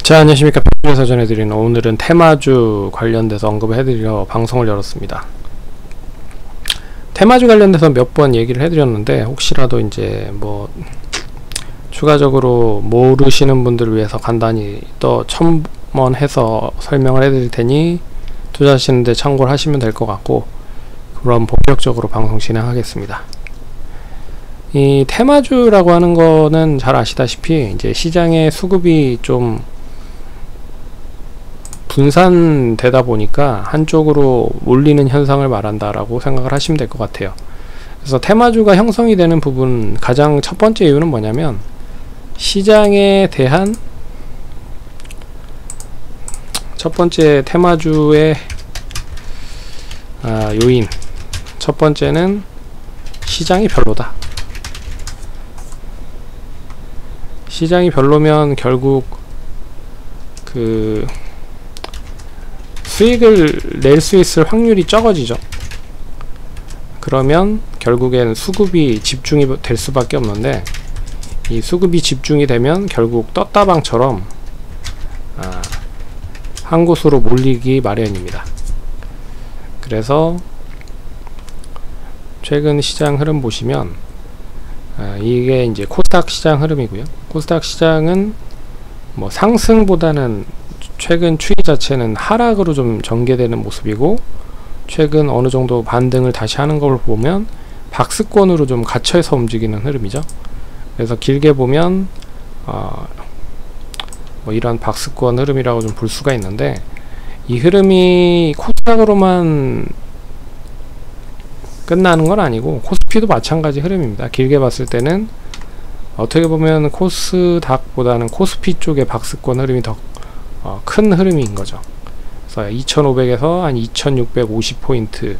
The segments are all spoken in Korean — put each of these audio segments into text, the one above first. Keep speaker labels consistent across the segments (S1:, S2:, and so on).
S1: 자, 안녕하십니까. 편집에서 전해드리는 오늘은 테마주 관련돼서 언급을 해드리려 방송을 열었습니다. 테마주 관련돼서 몇 번 얘기를 해드렸는데 혹시라도 이제 뭐 추가적으로 모르시는 분들을 위해서 간단히 또 첨언해서 설명을 해드릴 테니 투자하시는데 참고를 하시면 될 것 같고, 그럼 본격적으로 방송 진행하겠습니다. 이 테마주라고 하는 거는 잘 아시다시피 이제 시장의 수급이 좀 분산되다 보니까 한쪽으로 몰리는 현상을 말한다라고 생각을 하시면 될 것 같아요. 그래서 테마주가 형성이 되는 부분, 가장 첫 번째 이유는 뭐냐면 시장에 대한 첫 번째 테마주의 요인, 첫 번째는 시장이 별로다. 시장이 별로면 결국 그 수익을 낼 수 있을 확률이 적어지죠. 그러면 결국엔 수급이 집중이 될 수밖에 없는데, 이 수급이 집중이 되면 결국 떴다방처럼 한 곳으로 몰리기 마련입니다. 그래서 최근 시장 흐름 보시면 이게 이제 코스닥 시장 흐름이고요. 코스닥 시장은 뭐 상승보다는 최근 추이 자체는 하락으로 좀 전개되는 모습이고, 최근 어느 정도 반등을 다시 하는 걸 보면 박스권으로 좀 갇혀서 움직이는 흐름이죠. 그래서 길게 보면 뭐 이런 박스권 흐름이라고 좀 볼 수가 있는데, 이 흐름이 코스닥으로만 끝나는 건 아니고 코스피도 마찬가지 흐름입니다. 길게 봤을 때는 어떻게 보면 코스닥보다는 코스피 쪽의 박스권 흐름이 더 큰 흐름인 거죠. 그래서 2500에서 한 2650포인트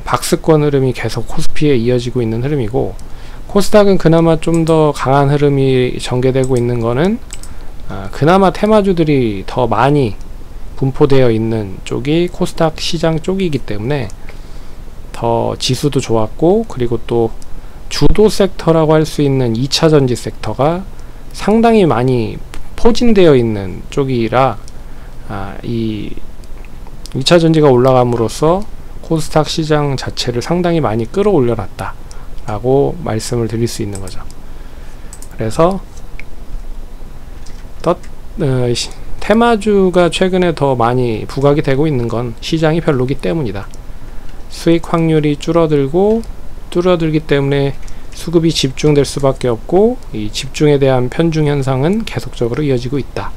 S1: 박스권 흐름이 계속 코스피에 이어지고 있는 흐름이고, 코스닥은 그나마 좀 더 강한 흐름이 전개되고 있는 거는 그나마 테마주들이 더 많이 분포되어 있는 쪽이 코스닥 시장 쪽이기 때문에 더 지수도 좋았고, 그리고 또 주도 섹터라고 할 수 있는 2차 전지 섹터가 상당히 많이 포진되어 있는 쪽이라 이 2차 전지가 올라감으로써 코스닥 시장 자체를 상당히 많이 끌어올려 놨다 라고 말씀을 드릴 수 있는 거죠. 그래서 테마주가 최근에 더 많이 부각이 되고 있는 건 시장이 별로기 때문이다. 수익 확률이 줄어들기 때문에 수급이 집중될 수밖에 없고, 이 집중에 대한 편중 현상은 계속적으로 이어지고 있다.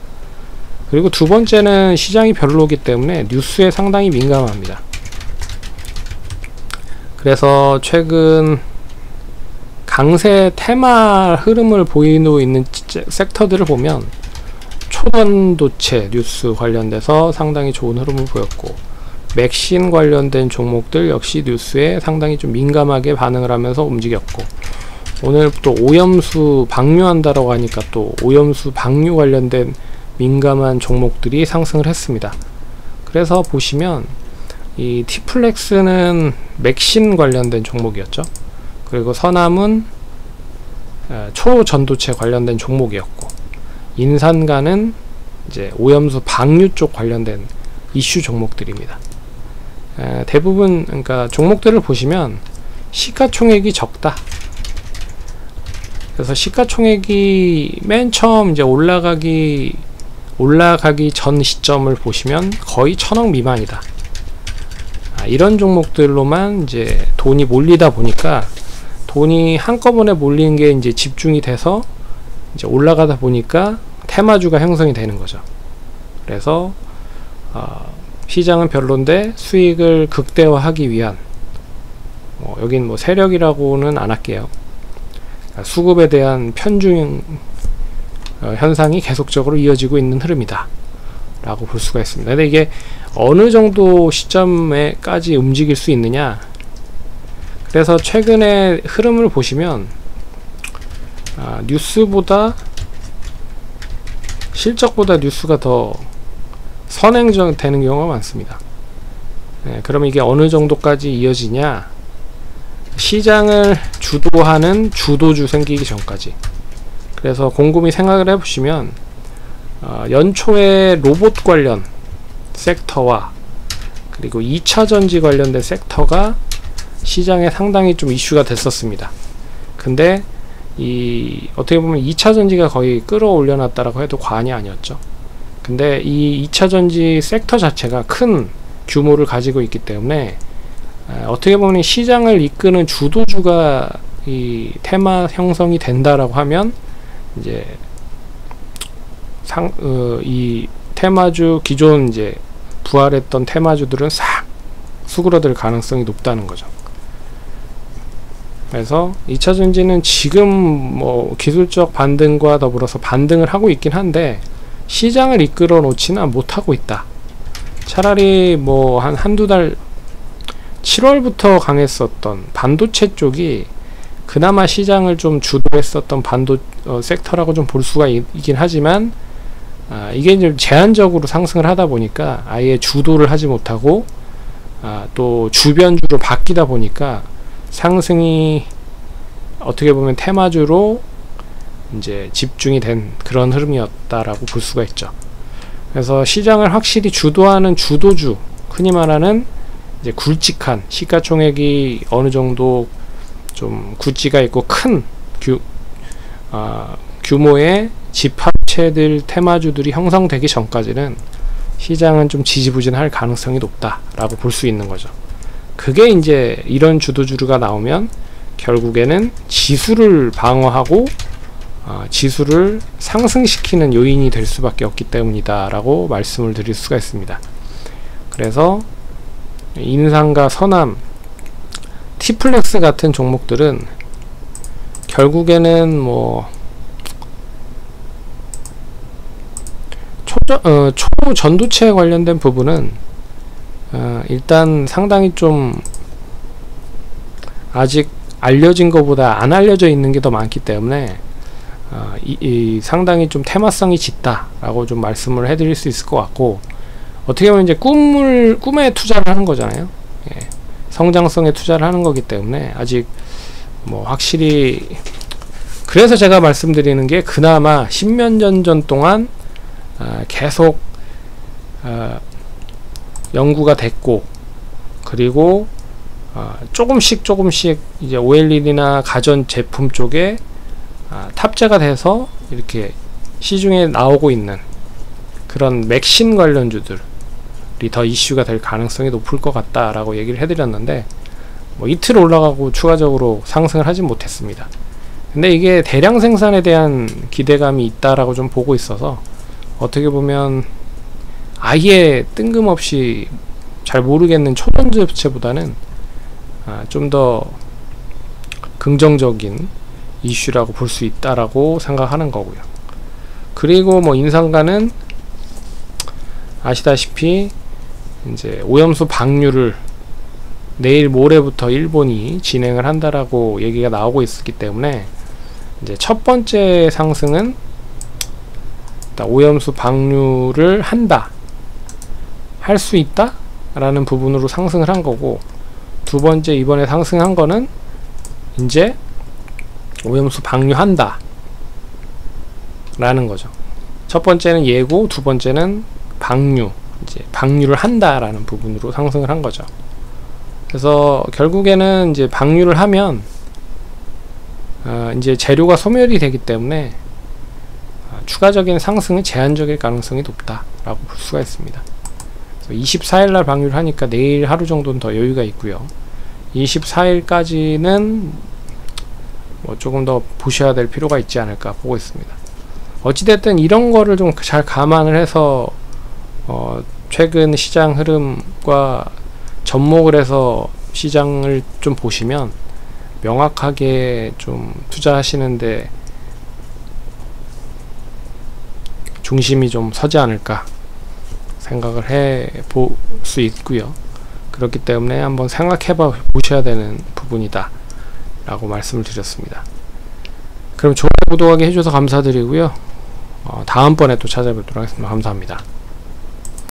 S1: 그리고 두 번째는 시장이 별로기 때문에 뉴스에 상당히 민감합니다. 그래서 최근 강세 테마 흐름을 보이고 있는 섹터들을 보면 초반도체 뉴스 관련돼서 상당히 좋은 흐름을 보였고, 맥신 관련된 종목들 역시 뉴스에 상당히 좀 민감하게 반응을 하면서 움직였고, 오늘 또 오염수 방류한다라고 하니까 또 오염수 방류 관련된 민감한 종목들이 상승을 했습니다. 그래서 보시면 이 티플렉스는 맥신 관련된 종목이었죠. 그리고 서남은 초전도체 관련된 종목이었고, 인산가는 이제 오염수 방류 쪽 관련된 이슈 종목들입니다. 대부분 그러니까 종목들을 보시면 시가총액이 적다. 그래서 시가총액이 맨 처음 이제 올라가기 전 시점을 보시면 거의 1000억 미만이다. 이런 종목들로만 이제 돈이 몰리다 보니까, 돈이 한꺼번에 몰리는 게 이제 집중이 돼서 이제 올라가다 보니까 테마주가 형성이 되는 거죠. 그래서 시장은 별론데 수익을 극대화하기 위한 여긴 뭐 세력이라고는 안 할게요. 수급에 대한 편중 현상이 계속적으로 이어지고 있는 흐름이다 라고 볼 수가 있습니다. 근데 이게 어느 정도 시점에까지 움직일 수 있느냐, 그래서 최근에 흐름을 보시면 실적보다 뉴스가 더 선행되는 경우가 많습니다. 그러면 이게 어느 정도까지 이어지냐, 시장을 주도하는 주도주 생기기 전까지. 그래서 곰곰이 생각을 해보시면 연초에 로봇 관련 섹터와 그리고 2차전지 관련된 섹터가 시장에 상당히 좀 이슈가 됐었습니다. 근데 어떻게 보면 2차전지가 거의 끌어올려 놨다라고 해도 과언이 아니었죠. 근데 이 2차전지 섹터 자체가 큰 규모를 가지고 있기 때문에 어떻게 보면 시장을 이끄는 주도주가 이 테마 형성이 된다라고 하면 이제 이 테마주 기존 이제 부활했던 테마주들은 싹 수그러들 가능성이 높다는 거죠. 그래서 2차전지는 지금 뭐 기술적 반등과 더불어서 반등을 하고 있긴 한데 시장을 이끌어 놓지는 못하고 있다. 차라리 뭐 한두 달 7월부터 강했었던 반도체 쪽이 그나마 시장을 좀 주도했었던 섹터라고 좀 볼 수가 있긴 하지만 이게 이제 제한적으로 상승을 하다 보니까 아예 주도를 하지 못하고 또 주변주로 바뀌다 보니까 상승이 어떻게 보면 테마주로 이제 집중이 된 그런 흐름이었다라고 볼 수가 있죠. 그래서 시장을 확실히 주도하는 주도주, 흔히 말하는 이제 굵직한 시가총액이 어느 정도 좀 구찌가 있고 큰 규모의 집합체들 테마주들이 형성되기 전까지는 시장은 좀 지지부진할 가능성이 높다라고 볼 수 있는 거죠. 그게 이제 이런 주도주가 나오면 결국에는 지수를 방어하고 지수를 상승시키는 요인이 될 수밖에 없기 때문이다 라고 말씀을 드릴 수가 있습니다. 그래서 인상과 서남, 티플렉스 같은 종목들은 결국에는 뭐 초전도체 관련된 부분은 일단 상당히 좀 아직 알려진 것보다 안 알려져 있는 게 더 많기 때문에 상당히 좀 테마성이 짙다 라고 좀 말씀을 해드릴 수 있을 것 같고, 어떻게 보면 이제 꿈에 투자를 하는 거잖아요. 예. 성장성에 투자를 하는 거기 때문에 아직 뭐 확실히, 그래서 제가 말씀드리는 게 그나마 10년 전 동안 계속 연구가 됐고, 그리고 조금씩 이제 OLED나 가전 제품 쪽에 탑재가 돼서 이렇게 시중에 나오고 있는 그런 맥신 관련주들이 더 이슈가 될 가능성이 높을 것 같다라고 얘기를 해드렸는데, 뭐 이틀 올라가고 추가적으로 상승을 하진 못했습니다. 근데 이게 대량 생산에 대한 기대감이 있다라고 좀 보고 있어서, 어떻게 보면 아예 뜬금없이 잘 모르겠는 초전도체보다는 좀 더 긍정적인 이슈라고 볼 수 있다라고 생각하는 거고요. 그리고 뭐 인상가는 아시다시피 이제 오염수 방류를 내일 모레부터 일본이 진행을 한다라고 얘기가 나오고 있었기 때문에, 이제 첫 번째 상승은 오염수 방류를 할 수 있다 라는 부분으로 상승을 한 거고, 두 번째 이번에 상승한 거는 이제 오염수 방류한다 라는 거죠. 첫 번째는 예고, 두 번째는 이제 방류를 한다 라는 부분으로 상승을 한 거죠. 그래서 결국에는 이제 방류를 하면 이제 재료가 소멸이 되기 때문에 추가적인 상승은 제한적일 가능성이 높다라고 볼 수가 있습니다. 24일날 방류를 하니까 내일 하루 정도는 더 여유가 있고요. 24일까지는 뭐 조금 더 보셔야 될 필요가 있지 않을까 보고 있습니다. 어찌됐든 이런 거를 좀 잘 감안을 해서 최근 시장 흐름과 접목을 해서 시장을 좀 보시면 명확하게 좀 투자하시는데 중심이 좀 서지 않을까 생각을 해 볼 수 있고요. 그렇기 때문에 한번 생각해 보셔야 되는 부분이다 라고 말씀을 드렸습니다. 그럼 좋아요, 구독하기 해주셔서 감사드리고요. 다음번에 또 찾아뵙도록 하겠습니다. 감사합니다.